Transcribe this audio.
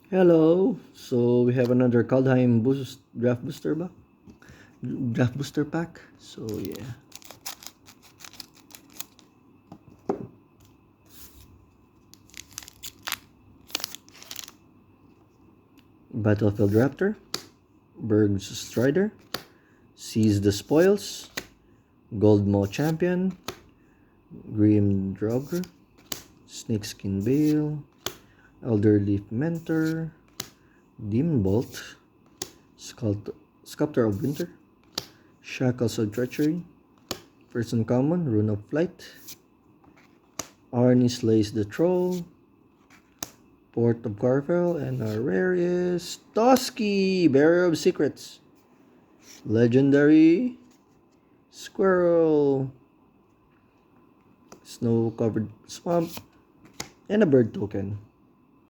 Hello. So we have another Kaldheim draft booster draft booster pack. So yeah. Battlefield Raptor, Berg's Strider, Seize the Spoils, Goldmo Champion, Grim Draugr, Snakeskin Bale, Elderleaf Mentor, Demon Bolt, Sculptor of Winter, Shackles of Treachery, First Uncommon, Rune of Flight, Arnie Slays the Troll, Port of Carvel, and our rare is Toski, Bearer of Secrets, Legendary Squirrel, Snow Covered Swamp, and a bird token.